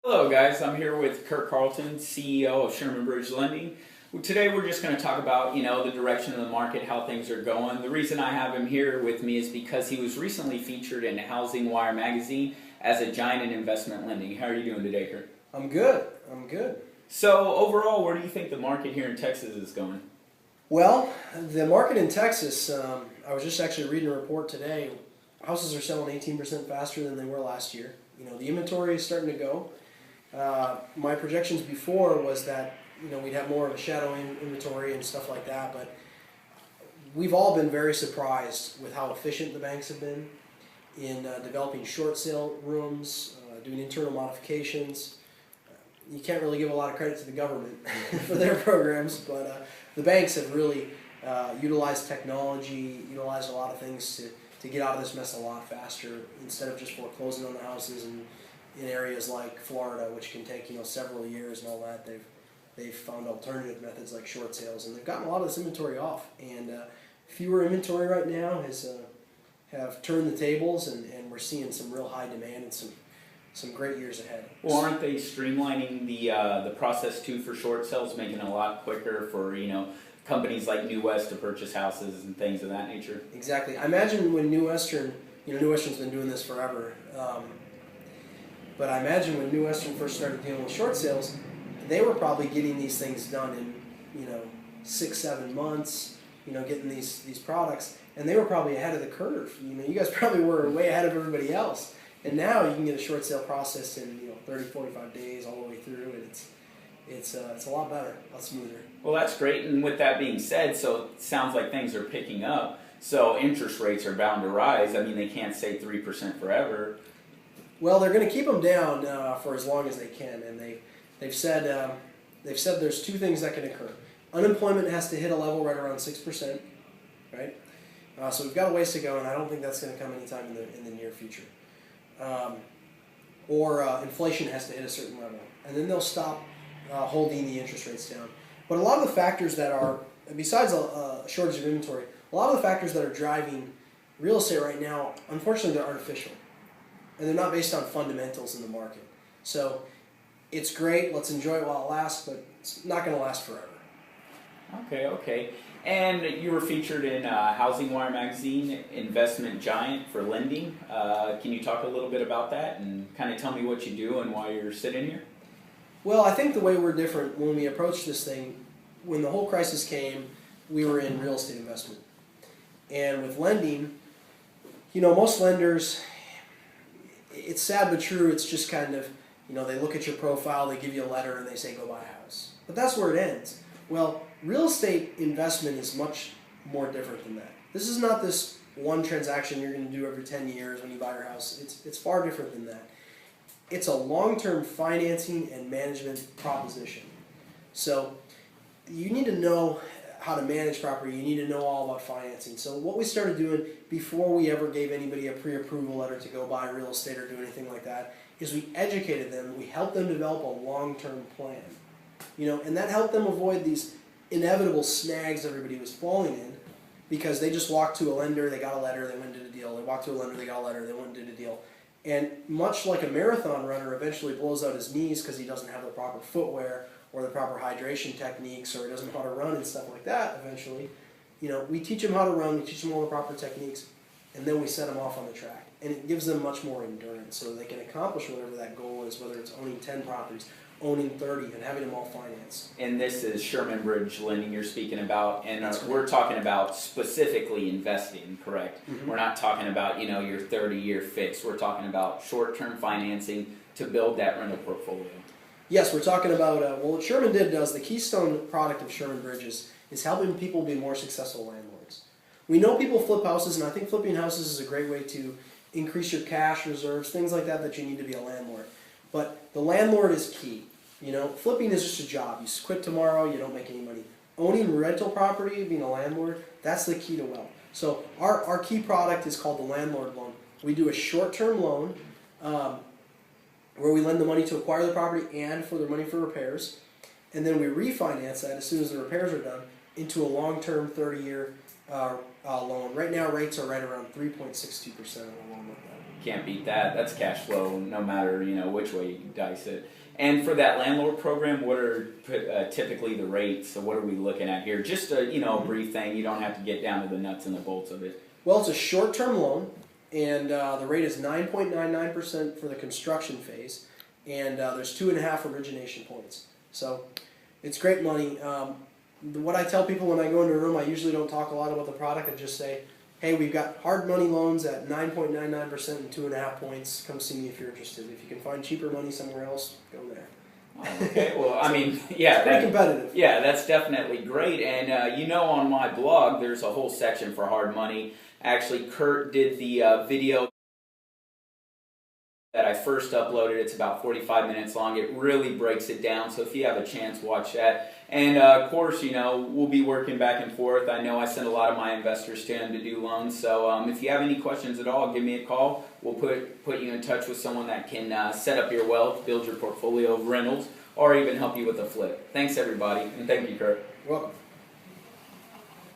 Hello guys, I'm here with Carlton, CEO of Sherman Bridge Lending. Today we're just going to talk about, the direction of the market, how things are going. The reason I have him here with me is because he was recently featured in Housing Wire magazine as a giant in investment lending. How are you doing today, Kurt? I'm good. So overall, where do you think the market here in Texas is going? Well, the market in Texas, I was just actually reading a report today. Houses are selling 18% faster than they were last year. The inventory is starting to go. My projections before was that we'd have more of a shadowing inventory and stuff like that, but we've all been very surprised with how efficient the banks have been in developing short sale rooms, doing internal modifications. You can't really give a lot of credit to the government for their programs, but the banks have really utilized technology, utilized a lot of things to get out of this mess a lot faster instead of just foreclosing on the houses. And in areas like Florida, which can take several years and all that, they've found alternative methods like short sales, and they've gotten a lot of this inventory off. And fewer inventory right now have turned the tables, and we're seeing some real high demand and some great years ahead. Well, aren't they streamlining the process too for short sales, making it a lot quicker for companies like New West to purchase houses and things of that nature? Exactly. I imagine when New Western's been doing this forever. But I imagine when New Western first started dealing with short sales, they were probably getting these things done in 6-7 months. Getting these products, and they were probably ahead of the curve. You guys probably were way ahead of everybody else. And now you can get a short sale processed in 30-45 days all the way through, and it's a lot better, a lot smoother. Well, that's great. And with that being said, so it sounds like things are picking up. So interest rates are bound to rise. I mean, they can't stay 3% forever. Well, they're going to keep them down for as long as they can, and they've said there's two things that can occur. Unemployment has to hit a level right around 6%, right? So we've got a ways to go, and I don't think that's going to come anytime in the near future. Or inflation has to hit a certain level, and then they'll stop holding the interest rates down. But a lot of the factors that are, besides a shortage of inventory, a lot of the factors that are driving real estate right now, unfortunately, they're artificial. And they're not based on fundamentals in the market. So it's great, let's enjoy it while it lasts, but it's not going to last forever. Okay. And you were featured in Housing Wire magazine, investment giant for lending. Can you talk a little bit about that and kind of tell me what you do and why you're sitting here? Well, I think the way we're different when we approach this thing, when the whole crisis came, we were in real estate investment. And with lending, most lenders, it's sad but true, it's just kind of, they look at your profile, they give you a letter, and they say go buy a house. But that's where it ends. Well, real estate investment is much more different than that. This is not this one transaction you're going to do every 10 years when you buy your house. It's far different than that. It's a long-term financing and management proposition. So you need to know how to manage property. You need to know all about financing. So what we started doing before we ever gave anybody a pre-approval letter to go buy real estate or do anything like that is we educated them. We helped them develop a long-term plan. And that helped them avoid these inevitable snags everybody was falling in because they just walked to a lender, they got a letter, they went and did a deal. They walked to a lender, they got a letter, they went and did a deal. And much like a marathon runner eventually blows out his knees because he doesn't have the proper footwear or the proper hydration techniques, or he doesn't know how to run and stuff like that eventually, we teach them how to run, we teach them all the proper techniques, and then we set them off on the track. And it gives them much more endurance so they can accomplish whatever that goal is, whether it's owning 10 properties, owning 30, and having them all financed. And this is Sherman Bridge lending you're speaking about, and we're talking about specifically investing, correct? Mm-hmm. We're not talking about, your 30-year fix. We're talking about short-term financing to build that rental portfolio. Yes, we're talking about, what Sherman does, the keystone product of Sherman Bridges is helping people be more successful landlords. We know people flip houses, and I think flipping houses is a great way to increase your cash reserves, things like that you need to be a landlord. But the landlord is key. Flipping is just a job. You quit tomorrow, you don't make any money. Owning rental property, being a landlord, that's the key to wealth. So our key product is called the landlord loan. We do a short-term loan where we lend the money to acquire the property and for the money for repairs. And then we refinance that as soon as the repairs are done into a long-term 30-year loan. Right now, rates are right around 3.62% on a loan like that. can't beat that. That's cash flow, no matter which way you dice it. And for that landlord program, what are typically the rates? So what are we looking at here? Just a brief thing. You don't have to get down to the nuts and the bolts of it. Well, it's a short-term loan, and the rate is 9.99% for the construction phase, and there's 2.5 origination points. So it's great money. What I tell people when I go into a room, I usually don't talk a lot about the product. I just say, hey, we've got hard money loans at 9.99% and 2.5 points. Come see me if you're interested. If you can find cheaper money somewhere else, go there. Okay, well, I mean, yeah. Pretty competitive. Yeah, that's definitely great. And, on my blog, there's a whole section for hard money. Actually, Kurt did the video that I first uploaded. It's about 45 minutes long. It really breaks it down. So if you have a chance, watch that. And of course, we'll be working back and forth. I know I send a lot of my investors to him to do loans. So if you have any questions at all, give me a call. We'll put you in touch with someone that can set up your wealth, build your portfolio of rentals, or even help you with a flip. Thanks, everybody. And thank you, Kurt. You're welcome.